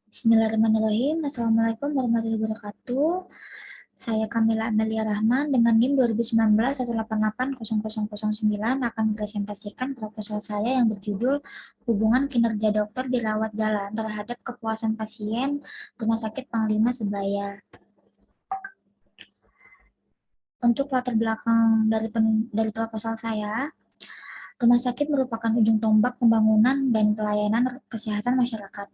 Bismillahirrahmanirrahim. Assalamualaikum warahmatullahi wabarakatuh. Saya Kamila Amelia Rahman dengan NIM 2019-188-0009 akan presentasikan proposal saya yang berjudul Hubungan Kinerja Dokter di Rawat Jalan terhadap Kepuasan Pasien Rumah Sakit Panglima Sebaya. Untuk latar belakang dari proposal saya, rumah sakit merupakan ujung tombak pembangunan dan pelayanan kesehatan masyarakat.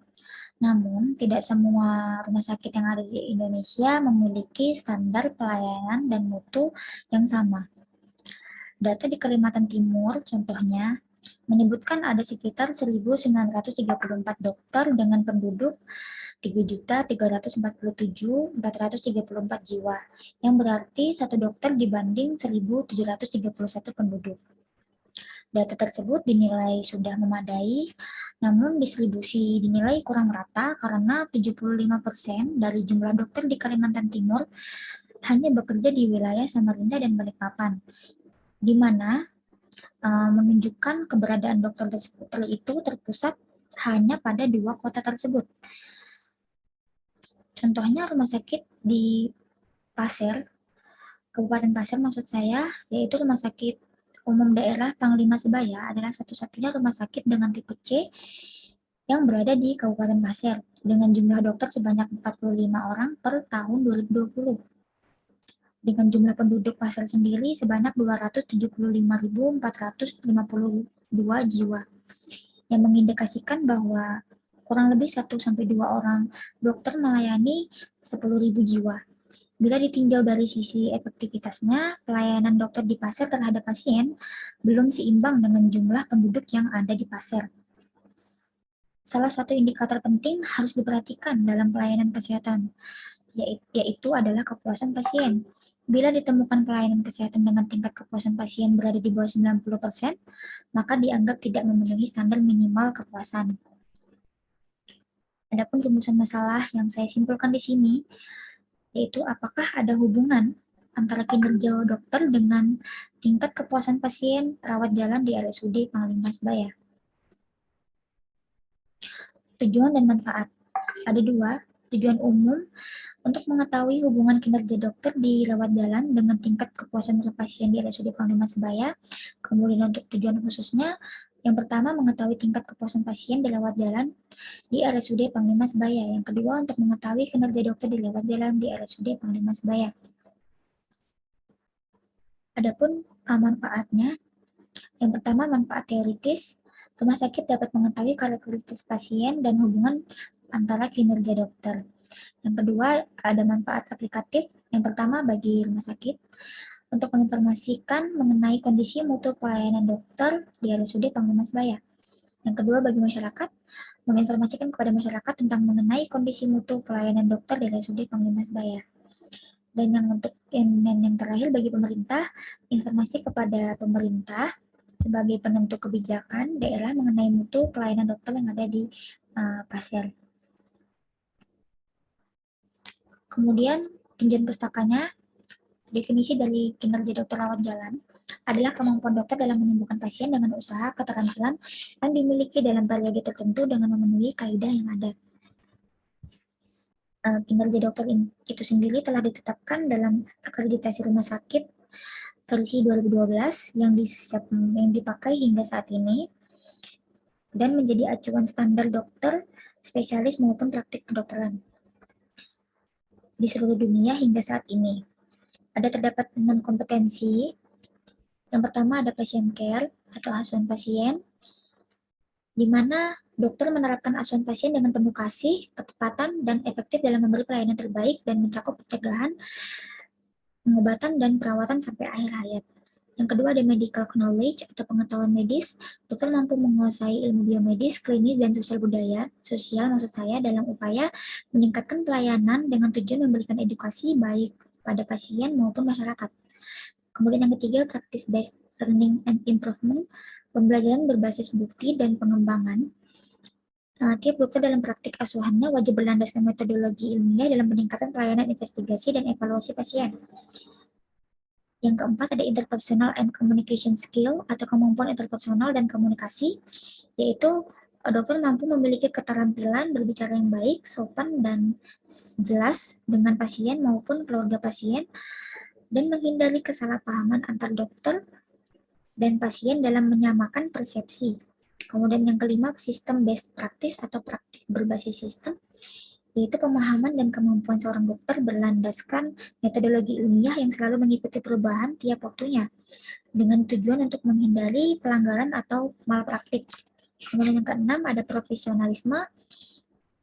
Namun, tidak semua rumah sakit yang ada di Indonesia memiliki standar pelayanan dan mutu yang sama. Data di Kalimantan Timur, contohnya, menyebutkan ada sekitar 1.934 dokter dengan penduduk 3.347.434 jiwa, yang berarti satu dokter dibanding 1.731 penduduk. Data tersebut dinilai sudah memadai, namun distribusi dinilai kurang rata karena 75% dari jumlah dokter di Kalimantan Timur hanya bekerja di wilayah Samarinda dan Balikpapan, di mana menunjukkan keberadaan dokter itu terpusat hanya pada dua kota tersebut. Contohnya rumah sakit di Pasir, Kabupaten Pasir maksud saya, yaitu Rumah Sakit Umum Daerah Panglima Sebaya adalah satu-satunya rumah sakit dengan tipe C yang berada di Kabupaten Pasir dengan jumlah dokter sebanyak 45 orang per tahun 2020. Dengan jumlah penduduk Pasir sendiri sebanyak 275.452 jiwa, yang mengindikasikan bahwa kurang lebih 1-2 orang dokter melayani 10.000 jiwa. Bila ditinjau dari sisi efektivitasnya, pelayanan dokter di Pasir terhadap pasien belum seimbang dengan jumlah penduduk yang ada di Pasir. Salah satu indikator penting harus diperhatikan dalam pelayanan kesehatan, yaitu adalah kepuasan pasien. Bila ditemukan pelayanan kesehatan dengan tingkat kepuasan pasien berada di bawah 90%, maka dianggap tidak memenuhi standar minimal kepuasan. Adapun rumusan masalah yang saya simpulkan di sini, yaitu apakah ada hubungan antara kinerja dokter dengan tingkat kepuasan pasien rawat jalan di RSUD Panglima Sebaya. Tujuan dan manfaat. Ada dua, tujuan umum untuk mengetahui hubungan kinerja dokter di rawat jalan dengan tingkat kepuasan pasien di RSUD Panglima Sebaya. Kemudian untuk tujuan khususnya, yang pertama mengetahui tingkat kepuasan pasien di rawat jalan di RSUD Panglima Sebaya. Yang kedua untuk mengetahui kinerja dokter di rawat jalan di RSUD Panglima Sebaya. Adapun manfaatnya, yang pertama manfaat teoritis, rumah sakit dapat mengetahui karakteristik pasien dan hubungan antara kinerja dokter. Yang kedua, ada manfaat aplikatif. Yang pertama bagi rumah sakit, untuk menginformasikan mengenai kondisi mutu pelayanan dokter di RSUD Panglima Sebaya. Yang kedua, bagi masyarakat, menginformasikan kepada masyarakat tentang mengenai kondisi mutu pelayanan dokter di RSUD Panglima Sebaya. Dan yang terakhir bagi pemerintah, informasi kepada pemerintah sebagai penentu kebijakan daerah mengenai mutu pelayanan dokter yang ada di Pasir. Kemudian tinjauan pustakanya, definisi dari kinerja dokter rawat jalan adalah kemampuan dokter dalam menyembuhkan pasien dengan usaha keterampilan yang dimiliki dalam periode tertentu dengan memenuhi kaidah yang ada. Kinerja dokter itu sendiri telah ditetapkan dalam akreditasi rumah sakit versi 2012 yang dipakai hingga saat ini dan menjadi acuan standar dokter, spesialis maupun praktik kedokteran di seluruh dunia hingga saat ini. Ada terdapat 6 kompetensi. Yang pertama ada patient care atau asuhan pasien, di mana dokter menerapkan asuhan pasien dengan penuh kasih, ketepatan, dan efektif dalam memberi pelayanan terbaik dan mencakup pencegahan, pengobatan, dan perawatan sampai akhir hayat. Yang kedua ada medical knowledge atau pengetahuan medis. Dokter mampu menguasai ilmu biomedis, klinis, dan sosial maksud saya dalam upaya meningkatkan pelayanan dengan tujuan memberikan edukasi baik pada pasien maupun masyarakat. Kemudian yang ketiga, practice-based learning and improvement, pembelajaran berbasis bukti dan pengembangan. Tiap dokter dalam praktik asuhannya wajib berlandaskan metodologi ilmiah dalam peningkatan pelayanan investigasi dan evaluasi pasien. Yang keempat ada interpersonal and communication skill atau kemampuan interpersonal dan komunikasi, yaitu dokter mampu memiliki keterampilan berbicara yang baik, sopan, dan jelas dengan pasien maupun keluarga pasien, dan menghindari kesalahpahaman antar dokter dan pasien dalam menyamakan persepsi. Kemudian yang kelima, sistem best practice atau praktik berbasis sistem, yaitu pemahaman dan kemampuan seorang dokter berlandaskan metodologi ilmiah yang selalu mengikuti perubahan tiap waktunya, dengan tujuan untuk menghindari pelanggaran atau malpraktik. Kemudian yang keenam, ada profesionalisme,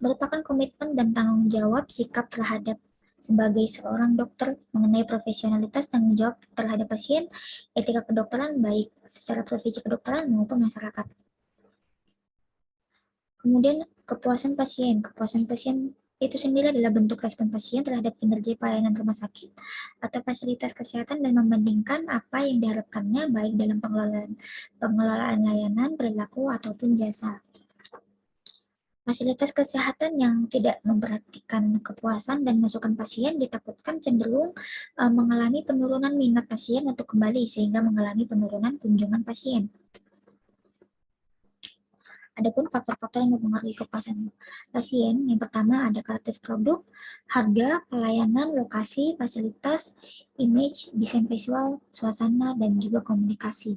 merupakan komitmen dan tanggung jawab sikap terhadap sebagai seorang dokter mengenai profesionalitas tanggung jawab terhadap pasien, etika kedokteran baik secara profesi kedokteran maupun masyarakat. Kemudian kepuasan pasien. Kepuasan pasien itu sendiri adalah bentuk respon pasien terhadap kinerja pelayanan rumah sakit atau fasilitas kesehatan dan membandingkan apa yang diharapkannya baik dalam pengelolaan layanan, perilaku, ataupun jasa. Fasilitas kesehatan yang tidak memperhatikan kepuasan dan masukan pasien ditakutkan cenderung mengalami penurunan minat pasien untuk kembali sehingga mengalami penurunan kunjungan pasien. Adapun faktor-faktor yang mempengaruhi kepuasan pasien, yang pertama ada karakter produk, harga, pelayanan, lokasi, fasilitas, image, desain visual, suasana, dan juga komunikasi.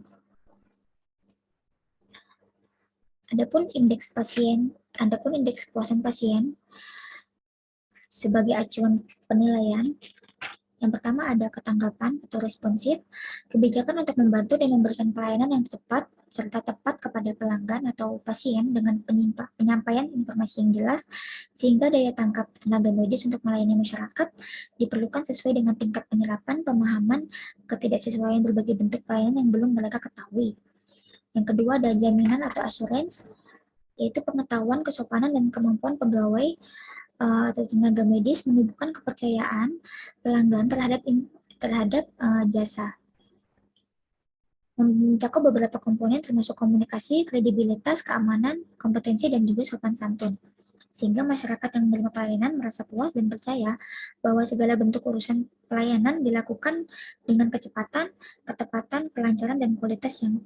Adapun indeks kepuasan pasien sebagai acuan penilaian, yang pertama ada ketanggapan atau responsif, kebijakan untuk membantu dan memberikan pelayanan yang cepat serta tepat kepada pelanggan atau pasien dengan penyampaian informasi yang jelas, sehingga daya tangkap tenaga medis untuk melayani masyarakat diperlukan sesuai dengan tingkat penyerapan, pemahaman, ketidaksesuaian berbagai bentuk pelayanan yang belum mereka ketahui. Yang kedua ada jaminan atau assurance, yaitu pengetahuan, kesopanan, dan kemampuan pegawai atau tenaga medis menumbuhkan kepercayaan pelanggan terhadap jasa. Mencakup beberapa komponen termasuk komunikasi, kredibilitas, keamanan, kompetensi, dan juga sopan santun. Sehingga masyarakat yang menerima pelayanan merasa puas dan percaya bahwa segala bentuk urusan pelayanan dilakukan dengan kecepatan, ketepatan, kelancaran, dan kualitas yang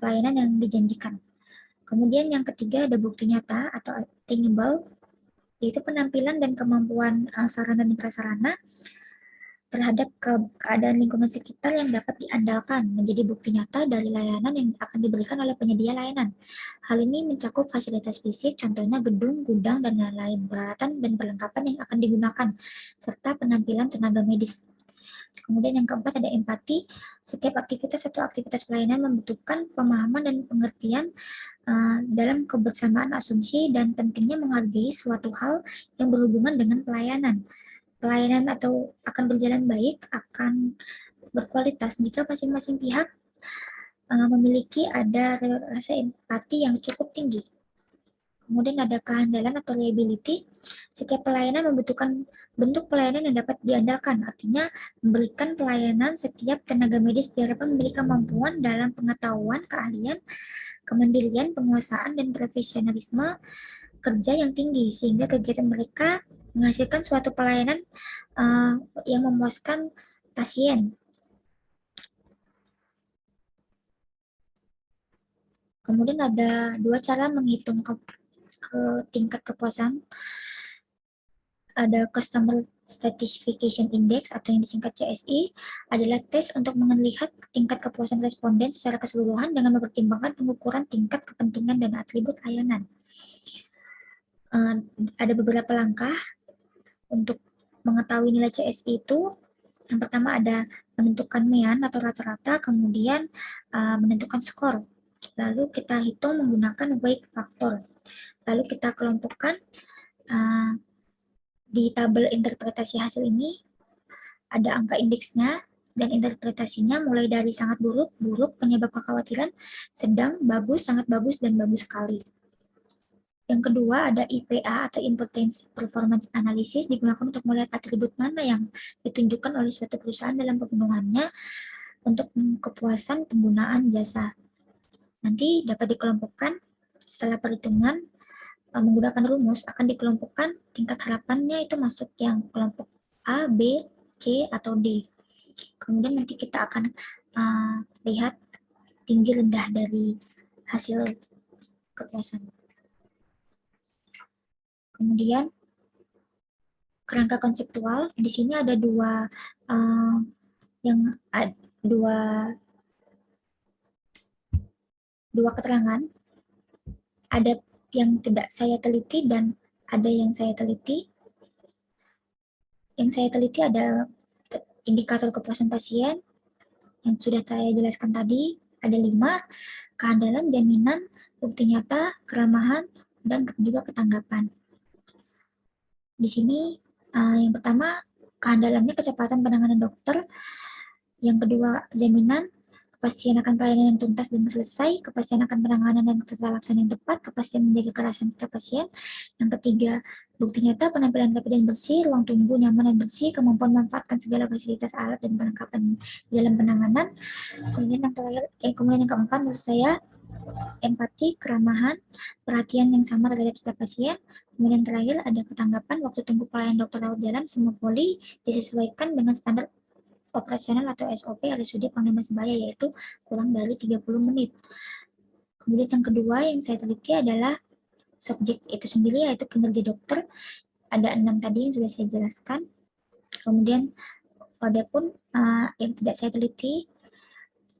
pelayanan yang dijanjikan. Kemudian yang ketiga ada bukti nyata atau attainable, yaitu penampilan dan kemampuan sarana dan prasarana terhadap keadaan lingkungan sekitar yang dapat diandalkan menjadi bukti nyata dari layanan yang akan diberikan oleh penyedia layanan. Hal ini mencakup fasilitas fisik, contohnya gedung, gudang, dan lain-lain, peralatan dan perlengkapan yang akan digunakan, serta penampilan tenaga medis. Kemudian yang keempat ada empati. Setiap aktivitas atau aktivitas pelayanan membutuhkan pemahaman dan pengertian dalam kebersamaan asumsi dan pentingnya menghargai suatu hal yang berhubungan dengan pelayanan. Pelayanan atau akan berjalan baik, akan berkualitas jika masing-masing pihak memiliki ada rasa empati yang cukup tinggi. Kemudian ada kehandalan atau reliability. Setiap pelayanan membutuhkan bentuk pelayanan yang dapat diandalkan. Artinya memberikan pelayanan setiap tenaga medis diharapkan memiliki kemampuan dalam pengetahuan, keahlian, kemandirian, penguasaan, dan profesionalisme kerja yang tinggi sehingga kegiatan mereka menghasilkan suatu pelayanan yang memuaskan pasien. Kemudian ada dua cara menghitung tingkat kepuasan. Ada Customer Satisfaction Index atau yang disingkat CSI, adalah tes untuk melihat tingkat kepuasan responden secara keseluruhan dengan mempertimbangkan pengukuran tingkat kepentingan dan atribut layanan. Ada beberapa langkah untuk mengetahui nilai CSI itu. Yang pertama ada menentukan mean atau rata-rata, kemudian menentukan skor. Lalu kita hitung menggunakan weight factor. Lalu kita kelompokkan di tabel interpretasi hasil ini ada angka indeksnya dan interpretasinya mulai dari sangat buruk, buruk, penyebab kekhawatiran, sedang, bagus, sangat bagus, dan bagus sekali. Yang kedua ada IPA atau Importance Performance Analysis, digunakan untuk melihat atribut mana yang ditunjukkan oleh suatu perusahaan dalam pemenuhannya untuk kepuasan penggunaan jasa. Nanti dapat dikelompokkan setelah perhitungan menggunakan rumus akan dikelompokkan tingkat harapannya itu masuk yang kelompok A, B, C, atau D. Kemudian nanti kita akan lihat tinggi rendah dari hasil kepuasan. Kemudian kerangka konseptual, di sini ada yang dua dua keterangan, ada yang tidak saya teliti dan ada yang saya teliti. Yang saya teliti ada indikator kepuasan pasien yang sudah saya jelaskan tadi, ada 5, keandalan, jaminan, bukti nyata, keramahan, dan juga ketanggapan. Di sini yang pertama keandalannya kecepatan penanganan dokter, yang kedua jaminan kepastian akan pelayanan yang tuntas dan selesai, kepastian akan penanganan dan tata laksana yang tepat, kepastian menjaga kerasan setiap pasien. Yang ketiga, bukti nyata penampilan rapi dan bersih, ruang tunggu nyaman dan bersih, kemampuan memanfaatkan segala fasilitas alat dan perlengkapan dalam penanganan. Kemudian yang terakhir, kemudian yang keempat maksud saya empati, keramahan, perhatian yang sama terhadap setiap pasien. Kemudian terakhir ada ketanggapan waktu tunggu pelayanan dokter rawat jalan semua poli disesuaikan dengan standar operasional atau SOP RSUD Panglima Sebaya, yaitu kurang dari 30 menit. Kemudian yang kedua yang saya teliti adalah subjek itu sendiri, yaitu kinerja dokter. Ada 6 tadi yang sudah saya jelaskan. Kemudian adapun yang tidak saya teliti,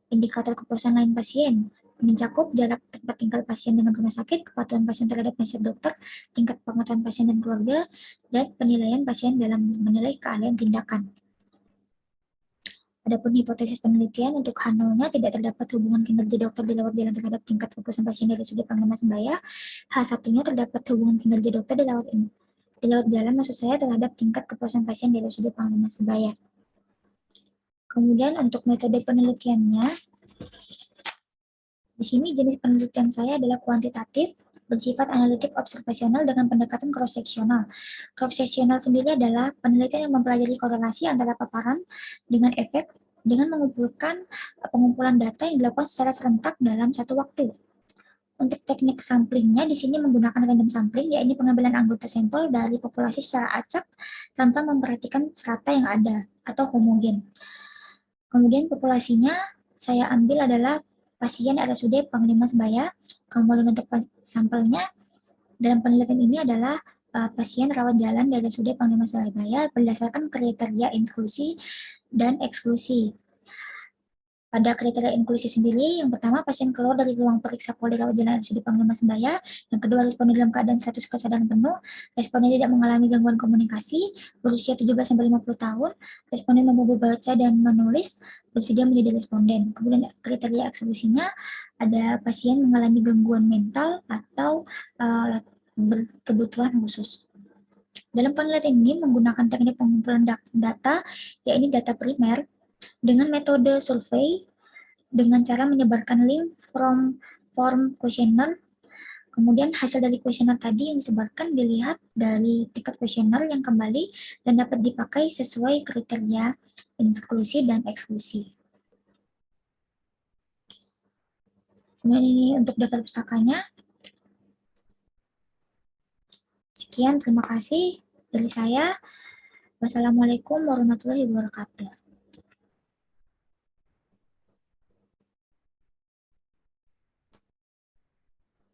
indikator kepuasan lain pasien mencakup jarak tempat tinggal pasien dengan rumah sakit, kepatuhan pasien terhadap nasihat dokter, tingkat pengetahuan pasien dan keluarga, dan penilaian pasien dalam menilai keahlian tindakan. Adapun hipotesis penelitian untuk H0-nya tidak terdapat hubungan kinerja dokter di rawat jalan terhadap tingkat kepuasan pasien dari sudut Panglima Sebaya. H1-nya terdapat hubungan kinerja dokter di rawat jalan maksud saya terhadap tingkat kepuasan pasien dari sudut Panglima Sebaya. Kemudian untuk metode penelitiannya, di sini jenis penelitian saya adalah kuantitatif, bersifat analitik observasional dengan pendekatan cross-seksional. Cross-seksional sendiri adalah penelitian yang mempelajari korelasi antara paparan dengan efek dengan mengumpulkan pengumpulan data yang dilakukan secara serentak dalam satu waktu. Untuk teknik samplingnya di sini menggunakan random sampling, yaitu pengambilan anggota sampel dari populasi secara acak tanpa memperhatikan strata yang ada atau homogen. Kemudian populasinya saya ambil adalah pasien RSUD Panglima Sebaya. Kemudian untuk sampelnya dalam penelitian ini adalah pasien rawat jalan dari RSUD Panglima Sebaya berdasarkan kriteria inklusi dan eksklusi. Pada kriteria inklusi sendiri, yang pertama pasien keluar dari ruang periksa poli rawat jalan RSUD Panglima Sebaya, yang kedua responden dalam keadaan status kesadaran penuh, responden tidak mengalami gangguan komunikasi, berusia 17-50 tahun, responden mampu membaca dan menulis, bersedia menjadi responden. Kemudian kriteria eksklusinya ada pasien mengalami gangguan mental atau berkebutuhan khusus. Dalam penelitian ini menggunakan teknik pengumpulan data, yaitu data primer, dengan metode survei dengan cara menyebarkan link from form kuesioner. Kemudian hasil dari kuesioner tadi yang disebarkan dilihat dari tiket kuesioner yang kembali dan dapat dipakai sesuai kriteria inklusi dan eksklusi. Kemudian ini untuk daftar pustakanya. Sekian, terima kasih dari saya. Wassalamualaikum warahmatullahi wabarakatuh.